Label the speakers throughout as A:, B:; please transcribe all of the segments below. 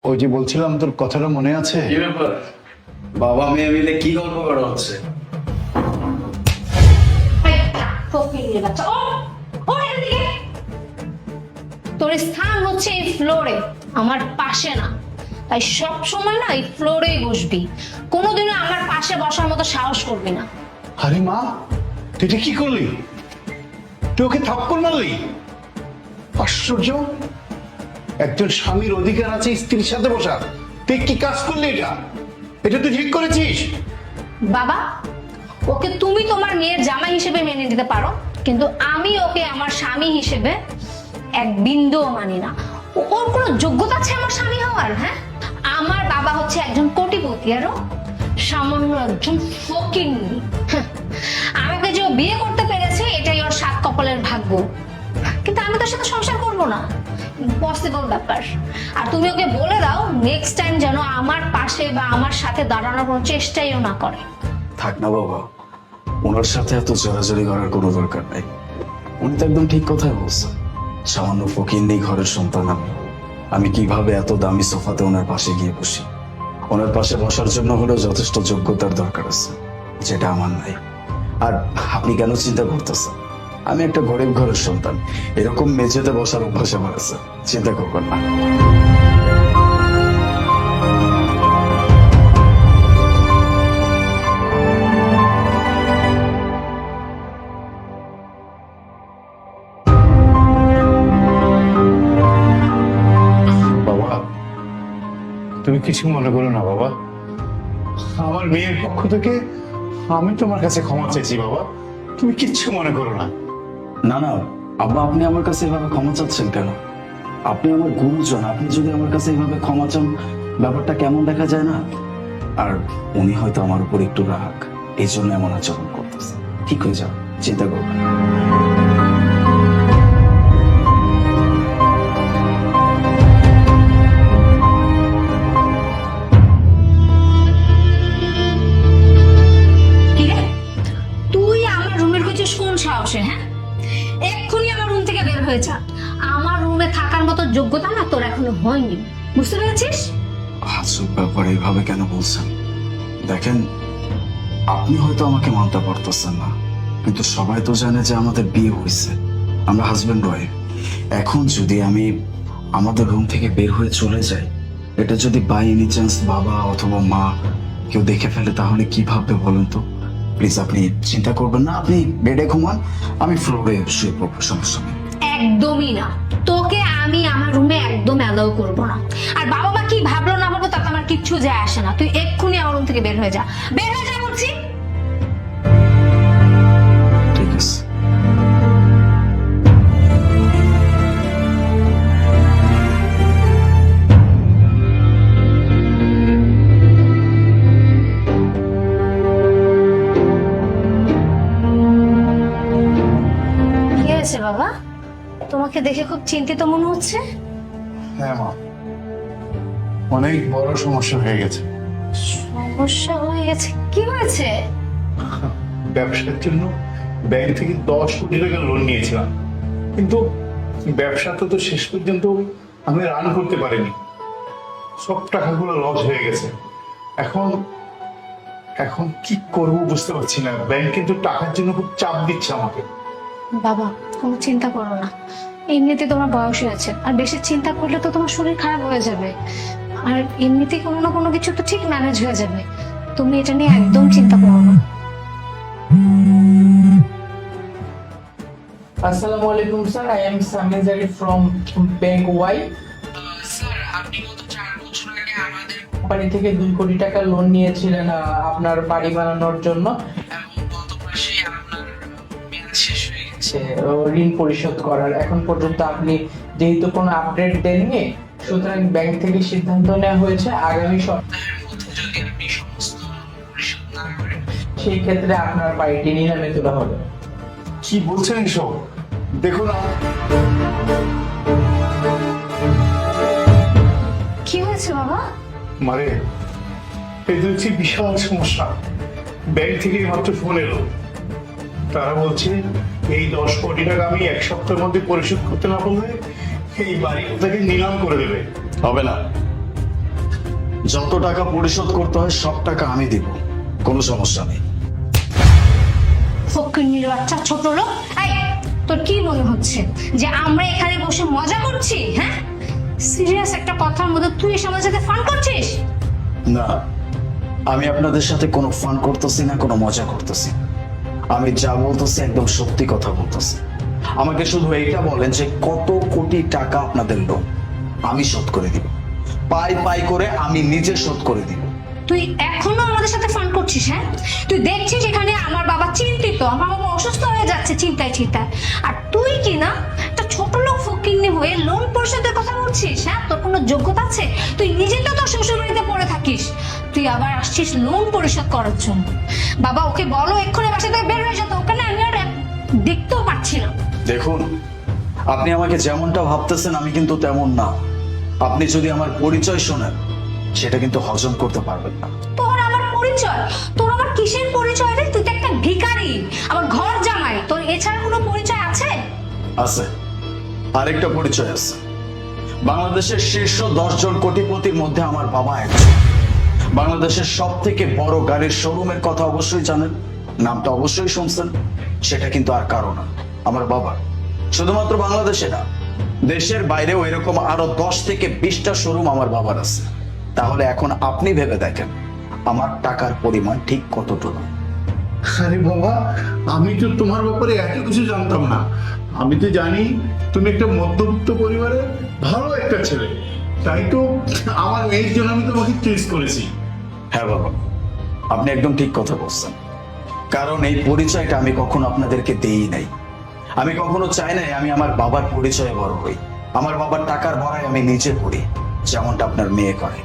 A: ওই যে বলছিলাম তোর কথাটা মনে আছে?
B: কি ব্যাপার? বাবা মেয়ে মিলে কি গল্প করা হচ্ছে?
C: তোর স্থান হচ্ছে এই ফ্লোরে, আমার পাশে না। তাই সব সময় না এই ফ্লোরেই বসবি, কোনোদিনও আমার পাশে বসার মতো সাহস করবি না।
A: আরে মা, তুই এটা কি করলি? তুই ওকে থাপ্পড় মারলি? আশ্চর্য! একজন স্বামীর অধিকার আছে স্ত্রীর সাথে বসার, তুই কি কাজ করলি? এটা তুই ঠিক করেছিস?
C: বাবা, ওকে তুমি তোমার মেয়ের জামাই হিসেবে মেনে নিতে পারো, কিন্তু আমি ওকে আমার স্বামী হিসেবে এক বিন্দুও মানি না। ওর কোনো যোগ্যতা আছে আমার স্বামী হওয়ার? হ্যাঁ, আমার বাবা হচ্ছে একজন কোটিপতি, আরো সামান্য একজন ফকিন্নি। আমাকে যে ও বিয়ে করতে পেরেছে এটাই ওর সাত কপালের ভাগ্য, কিন্তু আমি তার সাথে সংসার করবো না, ইম্পসিবল ব্যাপার। আর তুমি ওকে বলে দাও নেক্সট টাইম যেন আমার পাশে বা আমার সাথে দাঁড়ানোর কোনো চেষ্টাইও না করে।
B: থাক না বাবা, ওনার সাথে এত জোরাজোরি করার কোনো দরকার নাই। উনি তো একদম ঠিক কথাই বলছেন। সামান্য ফকির নেই ঘরের সন্তান আমি কিভাবে এত দামি সোফাতে ওনার পাশে গিয়ে বসি? ওনার পাশে বসার জন্য হলেও যথেষ্ট যোগ্যতার দরকার আছে, যেটা আমার নাই। আর আপনি কেন চিন্তা করতেছেন? আমি একটা গরিব ঘরের সন্তান, এরকম মেঝেতে বসার অভ্যাস আমার আছে, চিন্তা করবেন না।
A: বাবা, তুমি কিছু মনে করো না বাবা। আমার মেয়ের পক্ষ থেকে আমি তোমার কাছে ক্ষমা চাইছি বাবা, তুমি কিচ্ছু মনে করো না।
B: না না আব্বা, আপনি আমার কাছে এভাবে ক্ষমা চাচ্ছেন কেন? আপনি আমার গুরুজন, আপনি যদি আমার কাছে এভাবে ক্ষমা চান, ব্যাপারটা কেমন দেখা যায় না? আর উনি হয়তো আমার উপর একটু রাগ, এই জন্য এমন আচরণ করতেছে। ঠিক হয়ে যাও, চিন্তা করবেন না।
C: কি রে, তুই আমার রুমের হয়েছিস কোন সাহসে? হ্যাঁ, এক্ষুনি আমার রুম থেকে বের হয়ে যা। আমার রুমে থাকার মতো যোগ্যতা না তোর এখনো হয়নি, বুঝতে পেরেছিস?
B: হাসুর ব্যাপারে এইভাবে কেন বলছেন? দেখেন, আপনি হয়তো আমাকে মানতে পারতেছেন না, কিন্তু সবাই তো জানে যে আমাদের বিয়ে হয়েছে, আমরা হাজবেন্ড ওয়াইফ। এখন যদি আমি আমাদের রুম থেকে বের হয়ে চলে যাই, এটা যদি বাই এনি চান্স বাবা অথবা মা কেউ দেখে ফেলে, তাহলে কি ভাববে বলুন তো? প্লিজ আপনি চিন্তা করবেন না, আপনি বেডে ঘুমান, আমি ফ্লোরে শুয়ে পড়বো, সমস্যা নেই।
C: একদমই না, তোকে আমি আমার রুমে একদম অ্যালাউ করবো না। আর বাবা মা কি ভাবলো না ভাবলো তাতে আমার কিচ্ছু যায় আসে না। তুই এক্ষুনি আমার রুম থেকে বের হয়ে যা, বের হয়ে যা বলছি।
B: ঠিক আছে।
C: কি হয়েছে বাবা, তোমাকে দেখে খুব চিন্তিত মনে হচ্ছে।
A: হ্যাঁ মা, অনেক বড় সমস্যা হয়ে গেছে।
C: সমস্যা হয়ে গেছে? কি হয়েছে?
A: ব্যবসার জন্য ব্যাংক থেকে 10 কোটি টাকা লোন নিয়েছিলাম, কিন্তু ব্যবসাটা তো শেষ পর্যন্ত আমি রান করতে পারিনি। সব টাকাগুলো লস হয়ে গেছে। এখন এখন কি করব বুঝতে পারছি না। ব্যাংক কিন্তু টাকার জন্য খুব চাপ দিচ্ছে আমাকে।
C: বাবা, কোনো চিন্তা করো না, এমনিতে তোমার বয়স হয়েছে, আর বেশি চিন্তা করলে তো তোমার শরীর খারাপ হয়ে যাবে। আর এমনিতে কোনো না কোনো কিছু তো ঠিক ম্যানেজ হয়ে যাবে, তুমি এটা নিয়ে একদম চিন্তা করো না।
D: আসসালামু আলাইকুম স্যার, আই এম সামির জারি ফ্রম ব্যাংক ওয়াই। স্যার, আপনি গত 4 বছর আগে আমাদের কোম্পানি থেকে 2 কোটি টাকা লোন নিয়েছিলেন আপনার বাড়ি বানানোর জন্য, এবং গত মাসে আপনার মেয়াদ শেষ হয়ে গেছে ঋণ পরিশোধ করার। এখন পর্যন্ত আপনি যেহেতু কোনো আপডেট দেননি, সুতরাং ব্যাংক থেকে সিদ্ধান্ত নেওয়া হয়েছে আগামী সপ্তাহের মধ্যে যদি আপনি সমস্ত পরিশোধ না করেন, সেই ক্ষেত্রে আপনার বাড়িটি নিলামে তোলা হবে।
A: কি বলছেন এসব? দেখুন
C: কি হয়েছে বাবা?
A: মারে, এই তো হচ্ছে বিশাল সমস্যা। ব্যাংক থেকে মাত্র ফোন এলো, তারা বলছে এই 10 কোটি টাকা আমি 1 সপ্তাহের মধ্যে পরিশোধ করতে না পারলে এই বাড়িটাকে নিলাম করে দেবে।
B: হবে না, যত টাকা পরিশোধ করতে হয় সব টাকা আমি দিব, কোনো সমস্যা নেই।
C: ফকিন্নির বাচ্চা ছোট লোক। এই, তোর কি মনে হচ্ছে যে আমরা এখানে বসে মজা করছি? হ্যাঁ, সিরিয়াস একটা কথার মধ্যে তুই এসে আমাদের সাথে ফান করছিস?
B: না, আমি আপনাদের সাথে কোনো ফান করতেছি না, কোনো মজা করতেছি না। আমি যা বলতেছি একদম সত্যি কথা বলতেছি। আমাকে শুধু এইটা বলেন যে কত কোটি টাকা আপনাদের লোন, আমি শোধ করে দিব, পাই পাই করে আমি নিজে শোধ করে দিব।
C: তুই এখনো আমাদের সাথে ফান করছিস? হ্যাঁ, তুই দেখছিস এখানে আমার বাবা চিন্তিত, আমার বাবা অসুস্থ হয়ে যাচ্ছে চিন্তায় চিন্তায়, আর তুই কি না একটা ছোট লোক ফকিন্নি হয়ে লোন পরিশোধের কথা বলছিস? হ্যাঁ, তোর কোনো যোগ্যতা আছে? তুই নিজে তো তোর শ্বশুর বাড়িতে পড়ে থাকিস, তুই আবার আসছিস লোন পরিশোধ করার জন্য। বাবা ওকে বলো এক্ষুনি বাসা থেকে বের হয়ে যেত, ওখানে আমি আর দেখতেও পাচ্ছি না।
B: দেখুন, আপনি আমাকে যেমনটা ভাবতেছেন আমি কিন্তু তেমন না। আপনি যদি আমার পরিচয় শোনেন সেটা কিন্তু হজম করতে পারবেন না।
C: তোর আমার পরিচয়? তোর আমার কিসের পরিচয় রে? তুই তো একটা ভিখারি, আমার ঘর জামাই, তোর এছাড়া কোনো পরিচয় আছে?
B: আছে, আরেকটা পরিচয় আছে। বাংলাদেশের শীর্ষ 10 জন কোটিপতির মধ্যে আমার বাবা একজন। বাংলাদেশের সব থেকে বড় গাড়ির শোরুমের কথা অবশ্যই জানেন, নামটা অবশ্যই শুনছেন। সেটা কিন্তু আর কারো না, আমার বাবা। শুধুমাত্র বাংলাদেশে না, দেশের বাইরেও এরকম আরো 10 থেকে 20টা শোরুম আমার বাবার আছে। তাহলে এখন আপনি ভেবে দেখেন আমার টাকার পরিমাণ ঠিক কতটুকু।
A: আরে বাবা, আমি তো তোমার ব্যাপারে এত কিছু জানতাম না। আমি তো জানি তুমি একটা মধ্যবিত্ত পরিবারের ভালো একটা ছেলে, তাই তো আমার মেয়ের জন্য আমি তোমাকে চয়েস করেছি।
B: হ্যাঁ বাবা, আপনি একদম ঠিক কথা বলছেন। কারণ এই পরিচয়টা আমি কখনো আপনাদেরকে দেই নাই। আমি কখনো চাই নাই আমি আমার বাবার পরিচয়ে বড় হই। আমার বাবার টাকার ভরায় আমি নিজে করি, যেমনটা আপনার মেয়ে করে।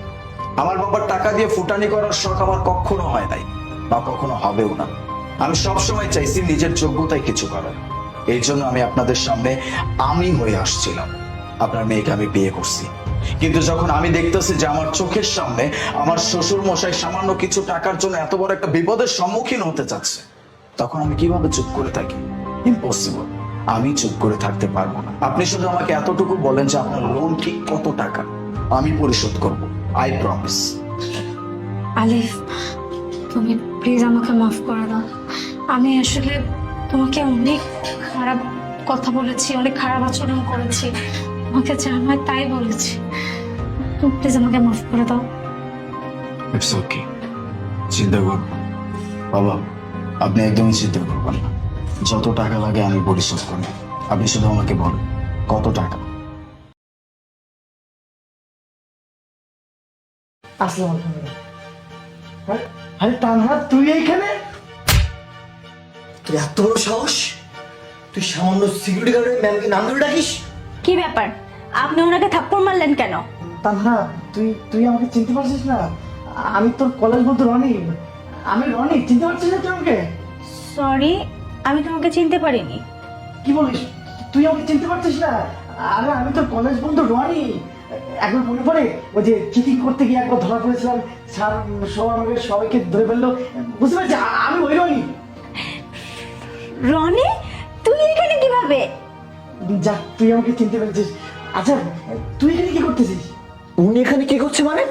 B: আমার বাবার টাকা দিয়ে ফুটানি করার শখ আমার কখনো হয় নাই, বা কখনো হবেও না। আমি সবসময় চাইছি নিজের যোগ্যতায় কিছু করার। এই জন্য আমি আপনাদের সামনে আমি হয়ে আসছিলাম। আপনার মেয়েকে আমি বিয়ে করছি, কিন্তু যখন আমি দেখতেছি যে আমার চোখের সামনে আমার শ্বশুর মশাই সামান্য কিছু টাকার জন্য এত বড় একটা বিপদের সম্মুখীন হতে চাচ্ছে, তখন আমি কিভাবে চুপ করে থাকি? ইম্পসিবল, আমি চুপ করে থাকতে পারবো না। আপনি শুধু আমাকে এতটুকু বলেন যে আপনার লোন ঠিক কত টাকা, আমি পরিশোধ করব, আই প্রমিস।
C: আলিফ, তুমি প্লিজ আমাকে মাফ করে দাও। আমি আসলে তোমাকে অনেক খারাপ কথা বলেছি, অনেক খারাপ আচরণ করেছি, আমাকে যা হয় তাই বলেছি। তুমি প্লিজ আমাকে মাফ করে দাও।
B: ইটস ওকে, চিন্তা করবো বাবা, আপনি একদমই চিন্তা করবেন না। যত টাকা লাগে আমি পরিশোধ করব, আপনি শুধু আমাকে বলেন কত টাকা।
D: আসসালামু আলাইকুম। আরে তানহা, তুই এইখানে?
E: তোর এত বড় সাহস, তুই সামান্য সিকিউরিটি গার্ডের ম্যামকে নাম ধরে ডাকিস?
F: কি ব্যাপার? আপনি ওনাকে থাপ্পড় মারলেন কেন?
D: তানহা, তুই তুই আমাকে চিনতে পারছিস না? আমি তোর কলেজ বন্ধু রনি। আমি রনি, চিনতে পারছিস না তুই আমাকে?
F: সরি, আমি তোমাকে চিনতে পারিনি।
D: কি বলিস? তুই আমাকে চিনতে পারছিস না? আরে আমি তোর কলেজ বন্ধু রনি। একবার মনে পড়ে ওই যে চিটিং করতে গিয়ে একবার ধরা পড়েছিলাম, স্যার সব আমাকে সবাইকে ধরে ফেললো, বুঝতে পারছিস? আমি ওই রনি।
F: রনি, তুই এখানে কিভাবে?
D: যাক, তুই আমাকে চিনতে পেরেছিস। আচ্ছা, তুই এখানে কি করতেছিস?
E: উনি এখানে কি করছে মানে?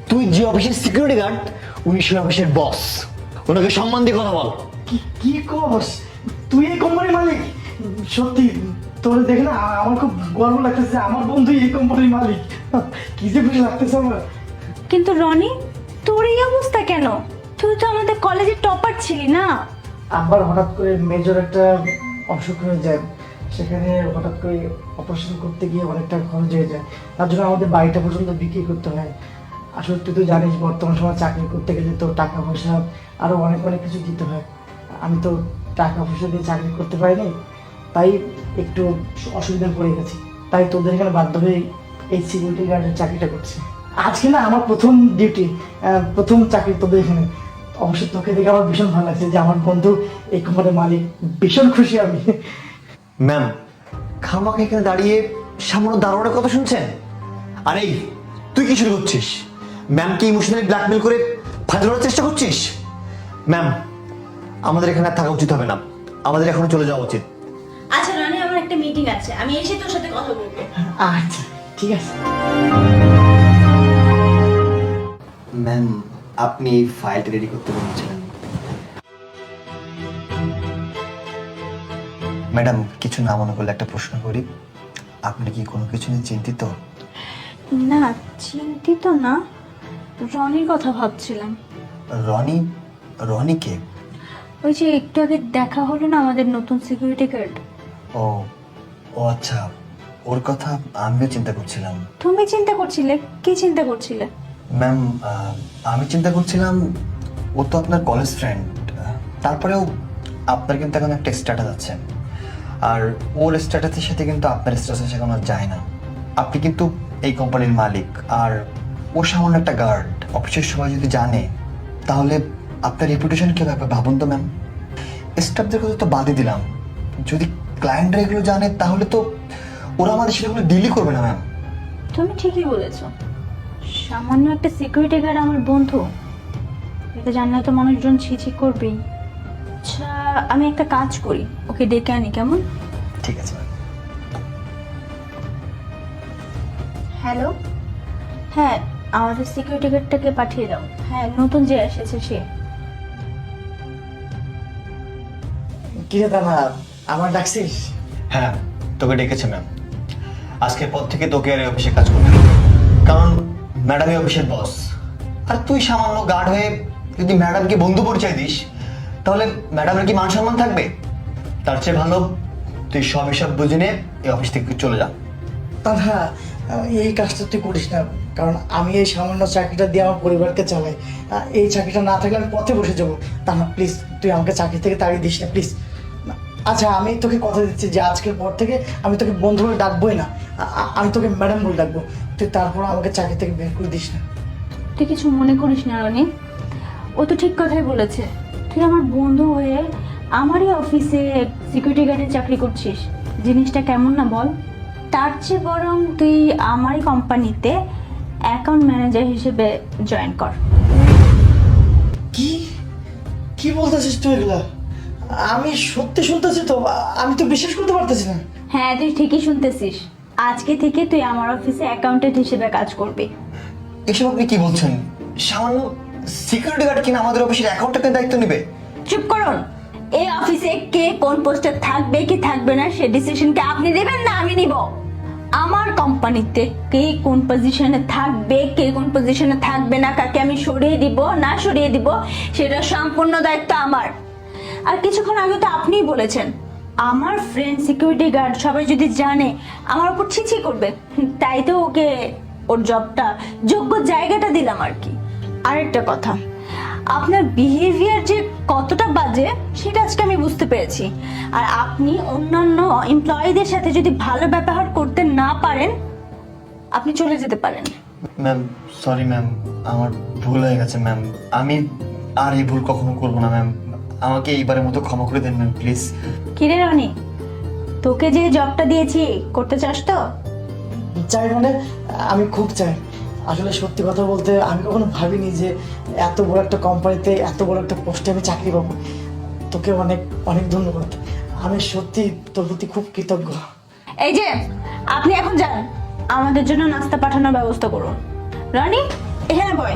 E: তুই যে অফিসের সিকিউরিটি গার্ড, উনি সেই অফিসের বস। ওনাকে সম্মান দিয়ে কথা বল।
D: কি কস? তুই এই কোম্পানির মালিক? সত্যি তোর দেখে না আমার খুব গর্ব লাগতেছে, আমার বন্ধু এই কোম্পানির মালিক। কি যে খুশি লাগতেছে আমার।
F: কিন্তু রনি, তোর এই অবস্থা কেন? তুই তো আমাদের কলেজের টপার ছিলি না?
D: আবার হঠাৎ করে মেজর একটা অসুখ হয়ে যায়, সেখানে হঠাৎ করে অপারেশন করতে গিয়ে অনেকটা খরচ হয়ে যায়, তার জন্য আমাদের বাড়িটা পর্যন্ত বিক্রি করতে হয়। আসলে তুই তো জানিস বর্তমান সময় চাকরি করতে গেলে তো টাকা পয়সা আরও অনেক অনেক কিছু দিতে হয়। আমি তো টাকা পয়সা দিয়ে চাকরি করতে পারিনি, তাই একটু অসুবিধায় পড়ে গেছি। তাই তোদের এখানে বাধ্য হয়ে এই সিকিউরিটি গার্ডের চাকরিটা করছি। আজকে না আমার প্রথম ডিউটি, প্রথম চাকরি তোদের এখানে। অবশ্যই তোকে দেখে আমার ভীষণ ভালো লাগছে যে আমার বন্ধু এই কোম্পানির মালিক, ভীষণ খুশি আমি।
E: ম্যাম, খামাকে এখানে দাঁড়িয়ে সামান্য দারোয়ানের কথা শুনছেন? আরে তুই কি শুরু করছিস? ম্যামকে ইমোশনালি ব্ল্যাকমেল করে ফাঁদ ধরার চেষ্টা করছিস? ম্যাম, আমাদের এখানে আর থাকা উচিত হবে না, আমাদের এখনো চলে যাওয়া উচিত।
F: আচ্ছা রনি, আমার একটা মিটিং আছে, আমি এসে তোর সাথে কথা বলবো।
D: আচ্ছা, ঠিক আছে।
E: আপনি এই ফাইলটা রেডি করতে বলেছিলেন। ম্যাডাম, কিছু না মনে করলে একটা প্রশ্ন করি, আপনি কি কোনো কিছু নিয়ে চিন্তিত?
F: না, চিন্তিত না, রনির কথা ভাবছিলাম।
E: রনি? রনি কে?
F: ওই যে একটু আগে দেখা হলো না, আমাদের নতুন সিকিউরিটি গার্ড।
E: ও ও আচ্ছা, ওর কথা আমিও চিন্তা করছিলাম।
F: তুমি চিন্তা করছিলে? কি চিন্তা করছিলে?
E: ম্যাম, আমি চিন্তা করছিলাম, ও তো আপনার কলেজ ফ্রেন্ড, তারপরেও আপনার কিন্তু এখন একটা স্ট্যাটাস আছে, আর ওর স্ট্যাটাসের সাথে কিন্তু আপনার স্ট্যাটাসের সাথে কোনো যায় না। আপনি কিন্তু এই কোম্পানির মালিক, আর ও সামান্য একটা গার্ড। অফিসের সবাই যদি জানে তাহলে আপনার রেপুটেশন কী হবে ভাবুন তো ম্যাম। স্টাফদের কথা তো বাদই দিলাম, যদি ক্লায়েন্টরা এগুলো জানে তাহলে তো ওরা আমাদের সেগুলো ডিলই করবে না ম্যাম।
F: তুমি ঠিকই বলেছো, সামান্য একটা সিকিউরিটি গার্ড আমার বন্ধু, এটা জানলে তো মানুষজন ছিছি করবেই। আচ্ছা, আমি একটা কাজ করি, ওকে ডেকে আনি, কেমন?
E: ঠিক আছে ম্যাম।
F: হ্যালো, হ্যাঁ, আমাদের সিকিউরিটি গার্ডটাকে পাঠিয়ে দাও। হ্যাঁ, নতুন যে এসেছে সে।
G: কি রে তানা, আমার ডাকছিস?
E: হ্যাঁ, তোকে ডেকেছে ম্যাম। আজকের পর থেকে তোকে আর এই অফিসে কাজ করবি না, কারণ ম্যাডামই অফিসের বস। আর তুই সামান্য গার্ড হয়ে যদি ম্যাডামকে বন্ধু পরিচয় দিস তাহলে ম্যাডামের কি মান সম্মান থাকবে? তার চেয়ে ভালো তুই সব হিসাব বুঝে নিয়ে এই অফিস থেকে চলে যা।
G: তানা, এই কাজটা তুই করিস না, কারণ আমি এই সামান্য চাকরিটা দিয়ে আমার পরিবারকে চালাই। এই চাকরিটা না থাকলে আমি পথে বসে যাবো। তানা প্লিজ, তুই আমাকে চাকরি থেকে তাড়িয়ে দিস না প্লিজ। আচ্ছা, আমি তোকে কথা দিচ্ছি যে আজকের পর থেকে আমি তোকে বন্ধু বলে ডাকবোই না, আমি তোকে ম্যাডাম বলে ডাকবো। তুই তারপর আমাকে চাকরি থেকে বের করে দিস না।
F: তুই কিছু মনে করিস না রনি, ও তো ঠিক কথাই বলেছে। তুই আমার বন্ধু হয়ে আমারই অফিসে সিকিউরিটি গার্ডের চাকরি করছিস, জিনিসটা কেমন না বল? তার চেয়ে বরং তুই আমারই কোম্পানিতে অ্যাকাউন্ট ম্যানেজার হিসেবে জয়েন কর।
G: কি কি বলতেছিস তুই এগুলা? আমি সত্যি শুনতেছি তো, আমি তো বিশ্বাস করতে পারতেছি না।
F: হ্যাঁ, তুই ঠিকই শুনতেছিস, আজকে থেকে তুই আমার অফিসে অ্যাকাউন্টেন্ট হিসেবে কাজ করবি।
E: এসব আপনি কি বলছেন? সামান্য সিকিউরিটি গার্ড কিনা আমাদের অফিসের অ্যাকাউন্টেন্টের দায়িত্ব নেবে?
F: চুপ করুন। এই অফিসে কে কোন পোস্টে থাকবে কি থাকবে না সে ডিসিশন কি আপনি নেবেন না আমি নিব? আমার কোম্পানিতে কে কোন পজিশনে থাকবে, কে কোন পজিশনে থাকবে না, কাকে আমি সরিয়ে দিব না সরিয়ে দিব, সেটা সম্পূর্ণ দায়িত্ব আমার। আর কিছুক্ষণ আগে তো আপনিই বলেছেন আমার ফ্রেন্ড সিকিউরিটি গার্ড সবাই যদি জানে আমার উপর ছিছি করবে, তাই তো ওকে ওর জবটা যোগ্য জায়গাটা দিলাম আর কি। আরেকটা কথা, আপনার বিহেভিয়ার যে কতটা বাজে সেটা আজকে আমি বুঝতে পেরেছি। আর আপনি অন্যান্য এমপ্লয়ীদের সাথে যদি ভালো ব্যবহার করতে না পারেন আপনি চলে যেতে পারেন।
E: ম্যাম সরি ম্যাম, আমার ভুল হয়ে গেছে ম্যাম। আমি আর এই ভুল কখনো করবো না ম্যাম। আমাকে এইবারের মতো ক্ষমা করে দেন ম্যাম প্লিজ।
F: কিরে রনি, তোকে যে জবটা দিয়েছি করতে চাস তো?
G: চাই মানে, আমি খুব চাই। আসলে সত্যি কথা বলতে আমি কখনো ভাবিনি যে এত বড় একটা কোম্পানিতে এত বড় একটা পোস্টে আমি চাকরি পাবো। তোকে অনেক অনেক ধন্যবাদ, আমি সত্যি তোর প্রতি খুব কৃতজ্ঞ।
F: এই যে আপনি এখন যান, আমাদের জন্য নাস্তা পাঠানোর ব্যবস্থা করুন। রনি, এখানে বয়।